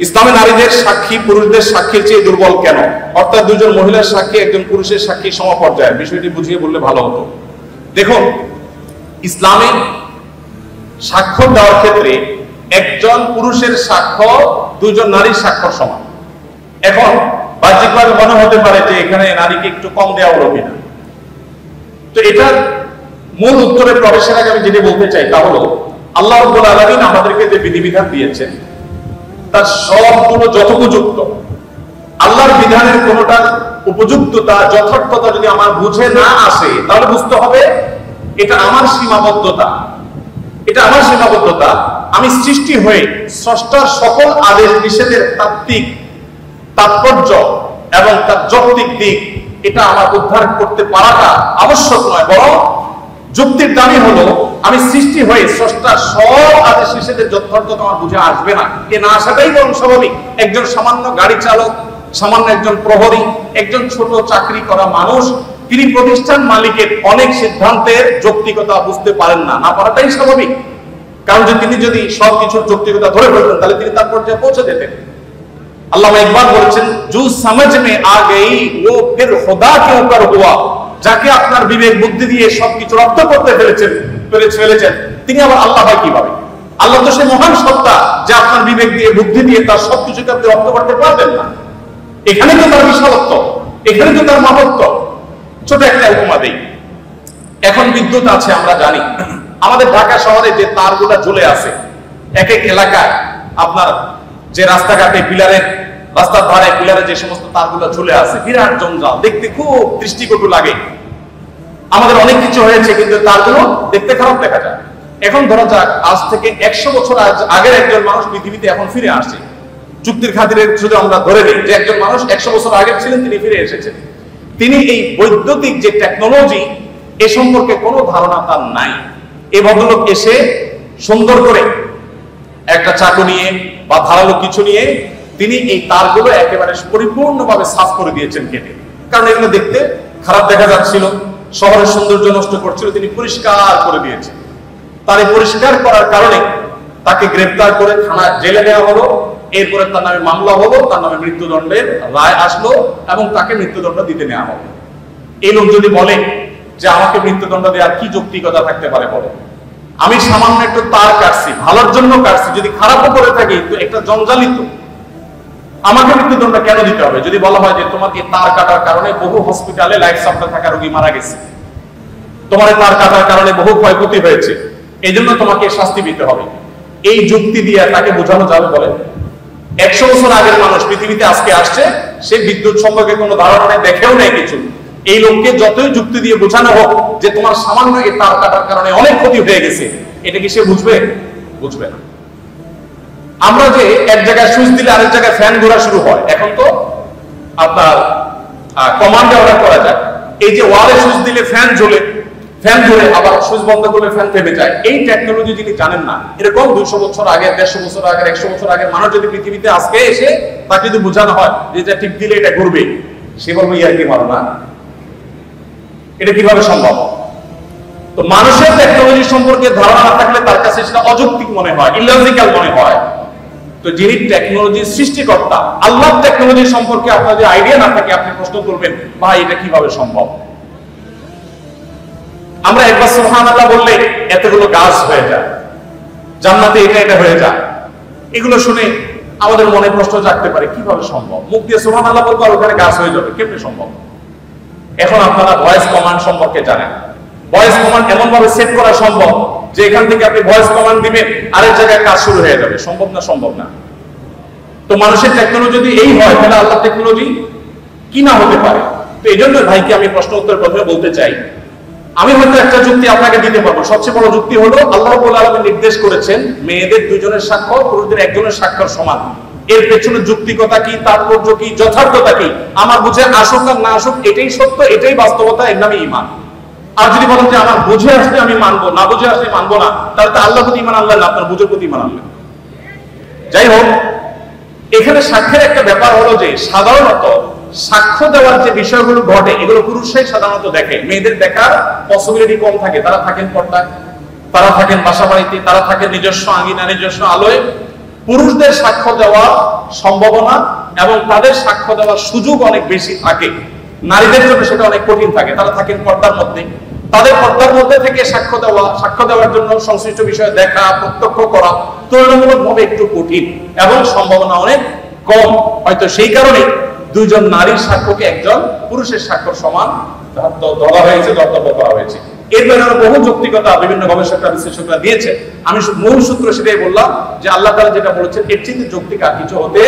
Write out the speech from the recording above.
ইসলামে নারীদের সাক্ষী পুরুষদের সাক্ষীর চেয়ে দুর্বল কেন? অর্থাৎ দুজন মহিলার সাক্ষী একজন পুরুষের সাক্ষী সমপর্যায়ের, বিষয়টি বুঝিয়ে বললে ভালো হতো। দেখুন, ইসলামে সাক্ষ্য দেওয়ার ক্ষেত্রে একজন পুরুষের সাক্ষ্য দুজন নারীর সাক্ষ্য সমান। এখন বাহ্যিকভাবে মনে হতে পারে যে এখানে নারীকে একটু কম দেওয়া হলো কিনা। তো এটার মূল উত্তরে প্রবেশের আগে আমি যেটা বলতে চাই তা হলো, আল্লাহ রাব্বুল আলামিন আমাদেরকে যে বিধিবিধান দিয়েছেন তার সবগুলো যথোপযুক্ত। আল্লাহর বিধানের কোনোটার উপযুক্ততা যথার্থতা যদি আমার বুঝে না আসে, তাহলে বুঝতে হবে এটা আমার সীমাবদ্ধতা। এটা আমার সীমাবদ্ধতা। আমি সৃষ্টি হয়ে স্রষ্টার সকল আদেশ নিষেধের তাত্ত্বিক তাৎপর্য এবং তার যৌক্তিক দিক এটা আমার উদ্ধার করতে পারাটা আবশ্যক নয়, বরং যুক্তির দাবি হলো আমি সৃষ্টি হয়ে স্রষ্টার সব আদেশ নিষেধের যথার্থতা আমার বুঝে আসবে না, এ না আসাটাই বরং স্বাভাবিক। একজন সামান্য গাড়ি চালক, সামান্য একজন প্রহরী, একজন ছোট চাকরি করা মানুষ, তিনি প্রতিষ্ঠান মালিকের অনেক সিদ্ধান্তের যৌক্তিকতা বুঝতে পারেন না, না পারাটাই স্বাভাবিক। কারণ তিনি যদি সবকিছুর যৌক্তিকতা ধরে ফেলতেন তাহলে তিনি তার পর্যায়ে পৌঁছে যেতেন। আল্লাহ একবার বলেছেন, জু সমঝ মে আ গই ও ফির খুদা কে উপর হুয়া। যাকে আপনার বিবেক বুদ্ধি দিয়ে সবকিছু রপ্ত করতে ফেলেছেন তিনি আবার আল্লাহ হয় কিভাবে? আল্লাহ তো সে মহান সত্তা যে আপনার বিবেক দিয়ে বুদ্ধি দিয়ে তার সবকিছুকে আপনি রপ্ত করতে পারবেন না। এখানে তো তার বিশালত্ব, এখানে তো তার মহত্ব। ছোট একটা উপমা দেই। এখন বিদ্যুৎ আছে আমরা জানি, আমাদের ঢাকা শহরে যে তারগুলো ঝুলে আছে এক এক এলাকায়, আপনার যে রাস্তাঘাটে পিলারের রাস্তার ধারে পিলারে যে সমস্ত তারগুলো ঝুলে আছে, বিরাট জঞ্জাল, দেখতে খুব দৃষ্টিকটু লাগে। আমাদের অনেক কিছু হয়েছে কিন্তু তারগুলো দেখতে খারাপ দেখা যায়। এখন ধরা যাক আজ থেকে 100 বছর আগের একজন মানুষ পৃথিবীতে এখন ফিরে আসছে। যুক্তির খাতিরে শুধু আমরা ধরে নিই যে একজন মানুষ 100 বছর আগে ছিলেন, তিনি ফিরে এসেছেন। তিনি এই বৈদ্যুতিক যে টেকনোলজি এ সম্পর্কে কোনো ধারণা তার নাই। এই ভদ্রলোক এসে সুন্দর করে একটা চাকু নিয়ে বা ধারালো কিছু নিয়ে তিনি এই তারগুলো একেবারে পরিপূর্ণভাবে সাফ করে দিয়েছেন কেটে। কারণ এগুলো দেখতে খারাপ দেখা যাচ্ছিল, শহরের সৌন্দর্য নষ্ট করছিল, তিনি পরিষ্কার করে দিয়েছেন। তার এই পরিষ্কার করার কারণে তাকে গ্রেফতার করে থানায় জেলে নেওয়া হলো। এরপরে তার নামে মামলা হলো, তার নামে মৃত্যুদণ্ডের রায় আসলো এবং তাকে মৃত্যুদণ্ড দিতে নেওয়া হলো। এই লোক যদি বলে যে আমাকে মৃত্যুদণ্ড দেওয়ার কি যৌক্তিকতা থাকতে পারে বলে, আমি সামান্য একটু তার কাটছি, ভালোর জন্য কাটছি, যদি খারাপও করে থাকি তো একটা জঞ্জালিত, আমাকে মৃত্যুদণ্ড কেন দিতে হবে? যদি বলা হয় যে তোমার এই তার কাটার কারণে বহু হসপিটালে লাইফ সাপোর্টে থাকা রোগী মারা গেছে, তোমার এই তার কাটার কারণে বহু ক্ষয়ক্ষতি হয়েছে, এই জন্য তোমাকে শাস্তি দিতে হবে, এই যুক্তি দিয়ে তাকে বোঝানো যাবে? বলে 100 বছর আগের মানুষ পৃথিবীতে আজকে আসছে, সে বিদ্যুৎ সম্পর্কে কোনো ধারণা নেই, দেখেও নেই কিছু। এই লোককে যতই যুক্তি দিয়ে বোঝানো হোক যে তোমার সামান্য এই তার কাটার কারণে অনেক ক্ষতি হয়ে গেছে, এটা কি সে বুঝবে? বুঝবে না। আমরা যে এক জায়গায় সুইচ দিলে আরেক জায়গায় ফ্যান ঘোরা শুরু হয়, এখন তো আপনার কমান্ডে অর্ডার করা যায়। এই যে ওয়ালে সুইচ দিলে ফ্যান জ্বলে, ফ্যান ধরে আবার সুইচ বন্ধ করলে ফ্যান থেমে যায়, এই টেকনোলজি যিনি জানেন না, এরকম 200 বছর আগে, 150 বছর আগে, 100 বছর আগে মানুষ যদি পৃথিবীতে আজকে এসে তাকে যদি বোঝানো হয় যে এটা টিপ দিলে এটা ঘুরবে, সে বলবে ইয়ার কি মারো না, এটা কিভাবে সম্ভব? তো মানুষের টেকনোলজি সম্পর্কে ধারণা না থাকলে তার কাছে সেটা অযৌক্তিক মনে হয়, ইলজিক্যাল মনে হয়। তো যিনি টেকনোলজির সৃষ্টিকর্তা, আল্লাহর টেকনোলজি সম্পর্কে আপনার যদি আইডিয়া না থাকে, আপনি প্রশ্ন করবেন ভাই এটা কিভাবে সম্ভব? আমরা একবার সুবহানাল্লাহ বললে এতগুলো গাছ হয়ে যায়, জান্নাতে এটা এটা হয়ে যায়, এগুলো শুনে আমাদের মনে প্রশ্ন জাগতে পারে কিভাবে সম্ভব? মুখ দিয়ে সুবহানাল্লাহ বলবো আর ওখানে গাছ হয়ে যাবে, কেমনে সম্ভব? এখন আপনারা ভয়েস কমান্ড সম্পর্কে জানেন। ভয়েস কমান্ড এমন ভাবে সেট করা সম্ভব যে এখান থেকে আপনি ভয়েস কমান্ড দিবেন, আরেক জায়গায় কাজ শুরু হয়ে যাবে। সম্ভব না? সম্ভব না। তো মানুষের টেকনোলজি যদি এই হয়, তাহলে আল্লাহর টেকনোলজি কি না হতে পারে? তো এই জন্য ভাইকে আমি প্রশ্ন উত্তর প্রথমে বলতে চাই, আমি হয়তো একটা যুক্তি আপনাকে দিতে পারবো। সবচেয়ে বড় যুক্তি হলো আল্লাহ রাব্বুল আলামিন নির্দেশ করেছেন মেয়েদের 2 জনের সাক্ষ্য পুরুষদের 1 জনের সাক্ষ্যের সমান। এর পেছনে যুক্তিকতা কি, তাৎপর্য কি, যথার্থতা কি, আমার বুঝে আসুক আর না আসুক, এটাই সত্য, এটাই বাস্তবতা, এর নামে ঈমান। আর যদি বলেন যে আমার বুঝে আসলে আমি মানবো, না বুঝে আসলে মানবো না, তাহলে তো আল্লাহর প্রতি ঈমান আনলেন না, আপনার বুঝের প্রতি ঈমান আনলেন। যাই হোক, এখানে সাক্ষ্যের একটা ব্যাপার হলো যে সাধারণত সাক্ষ্য দেওয়ার যে বিষয়গুলো ঘটে এগুলো পুরুষরাই সাধারণত দেখে, মেয়েদের দেখার পসিবিলিটি কম থাকে। তারা থাকেন পর্দায়, তারা থাকেন বাসা বাড়িতে, তারা থাকেন নিজস্ব আঙ্গিনা, নিজস্ব আলোয়। পুরুষদের সাক্ষ্য দেওয়া সম্ভাবনা এবং তাদের সাক্ষ্য দেওয়ার সুযোগ অনেক বেশি থাকে। নারীদের জন্য সেটা অনেক কঠিন থাকে, তারা থাকেন পর্দার মধ্যে, তাদের পর্দার মধ্যে থেকে সাক্ষ্য দেওয়ার জন্য সংশ্লিষ্ট বিষয় দেখা, প্রত্যক্ষ করা তুলনামূলকভাবে একটু কঠিন এবং সম্ভাবনা অনেক কম। হয়তো সেই কারণে দুইজন নারীর সাক্ষ্যকে একজন পুরুষের সাক্ষ্য সমান ধরা হয়েছে, ধর্তব্য করা হয়েছে। এর ব্যাপারে বহু যৌক্তিকতা বিভিন্ন গবেষকরা বিশ্লেষকরা দিয়েছে। আমি মূল সূত্র সেটাই বললাম যে আল্লাহ তাআলা যেটা বলেছেন এর চেয়ে যৌক্তিক আর কিছু হতে